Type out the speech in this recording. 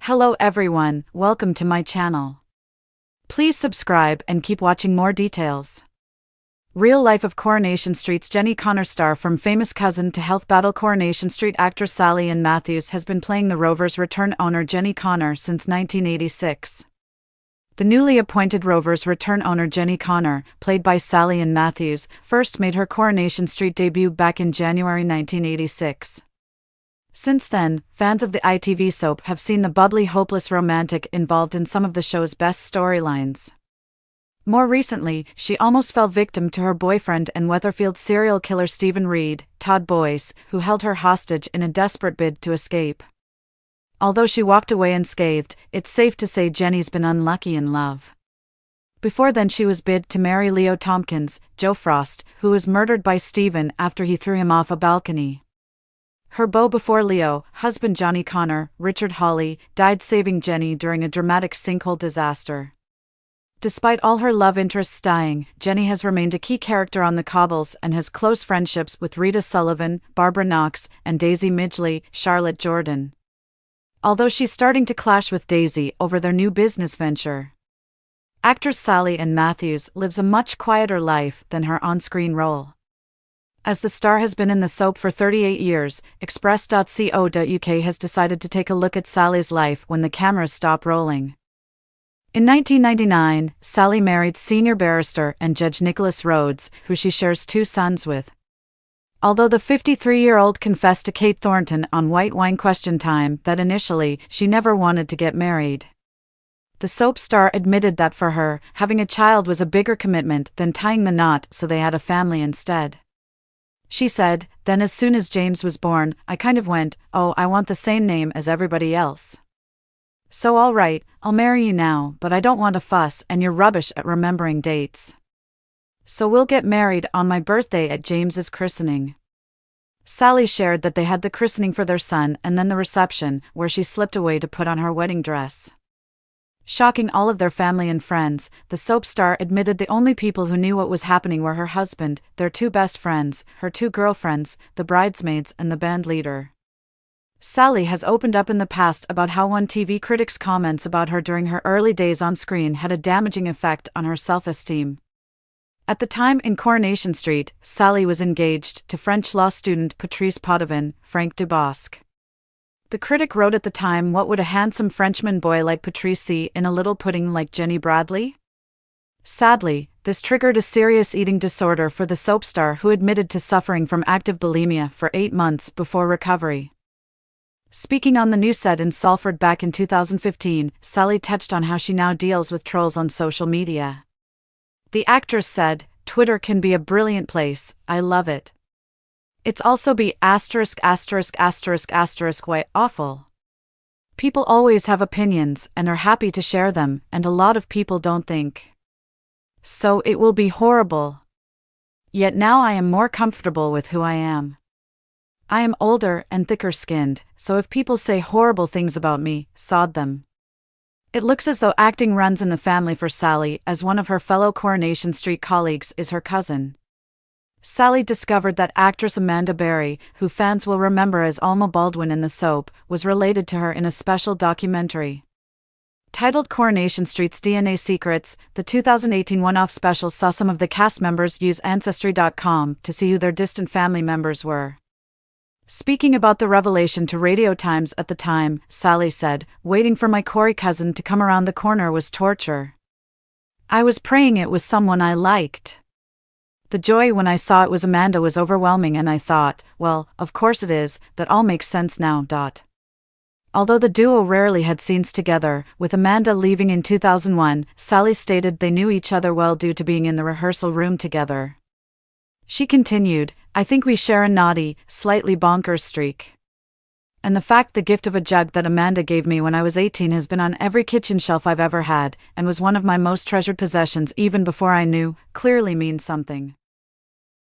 Hello everyone, welcome to my channel. Please subscribe and keep watching more details. Real life of Coronation Street's Jenny Connor star from famous cousin to health battle Coronation Street actress Sally Ann Matthews has been playing the Rovers' return owner Jenny Connor since 1986. The newly appointed Rovers' return owner Jenny Connor, played by Sally Ann Matthews, first made her Coronation Street debut back in January 1986. Since then, fans of the ITV soap have seen the bubbly, hopeless romantic involved in some of the show's best storylines. More recently, she almost fell victim to her boyfriend and Weatherfield serial killer Stephen Reed, Todd Boyce, who held her hostage in a desperate bid to escape. Although she walked away unscathed, it's safe to say Jenny's been unlucky in love. Before then she was bid to marry Leo Tompkins, Joe Frost, who was murdered by Stephen after he threw him off a balcony. Her beau before Leo, husband Johnny Connor, Richard Hawley, died saving Jenny during a dramatic sinkhole disaster. Despite all her love interests dying, Jenny has remained a key character on the cobbles and has close friendships with Rita Sullivan, Barbara Knox, and Daisy Midgley, Charlotte Jordan. Although she's starting to clash with Daisy over their new business venture. Actress Sally Ann Matthews lives a much quieter life than her on-screen role. As the star has been in the soap for 38 years, Express.co.uk has decided to take a look at Sally's life when the cameras stop rolling. In 1999, Sally married senior barrister and Judge Nicholas Rhodes, who she shares 2 sons with. Although the 53-year-old confessed to Kate Thornton on White Wine Question Time that initially, she never wanted to get married. The soap star admitted that for her, having a child was a bigger commitment than tying the knot, so they had a family instead. She said, "Then as soon as James was born, I kind of went, oh, I want the same name as everybody else. So all right, I'll marry you now, but I don't want a fuss and you're rubbish at remembering dates. So we'll get married on my birthday at James's christening." Sally shared that they had the christening for their son and then the reception, where she slipped away to put on her wedding dress. Shocking all of their family and friends, the soap star admitted the only people who knew what was happening were her husband, their 2 best friends, her 2 girlfriends, the bridesmaids and the band leader. Sally has opened up in the past about how one TV critic's comments about her during her early days on screen had a damaging effect on her self-esteem. At the time in Coronation Street, Sally was engaged to French law student Patrice Potvin, Frank Dubosc. The critic wrote at the time, "What would a handsome Frenchman boy like Patrice see in a little pudding like Jenny Bradley?" Sadly, this triggered a serious eating disorder for the soap star, who admitted to suffering from active bulimia for 8 months before recovery. Speaking on the new set in Salford back in 2015, Sally touched on how she now deals with trolls on social media. The actress said, "Twitter can be a brilliant place, I love it. It's also be ******** way awful. People always have opinions and are happy to share them, and a lot of people don't think. So it will be horrible. Yet now I am more comfortable with who I am. I am older and thicker skinned, so if people say horrible things about me, sod them." It looks as though acting runs in the family for Sally, as one of her fellow Coronation Street colleagues is her cousin. Sally discovered that actress Amanda Berry, who fans will remember as Alma Baldwin in the soap, was related to her in a special documentary. Titled Coronation Street's DNA Secrets, the 2018 one-off special saw some of the cast members use Ancestry.com to see who their distant family members were. Speaking about the revelation to Radio Times at the time, Sally said, "Waiting for my Corey cousin to come around the corner was torture. I was praying it was someone I liked. The joy when I saw it was Amanda was overwhelming, and I thought, well, of course it is, that all makes sense now. Although the duo rarely had scenes together, with Amanda leaving in 2001, Sally stated they knew each other well due to being in the rehearsal room together. She continued, "I think we share a naughty, slightly bonkers streak. And the fact the gift of a jug that Amanda gave me when I was 18 has been on every kitchen shelf I've ever had, and was one of my most treasured possessions even before I knew, clearly means something."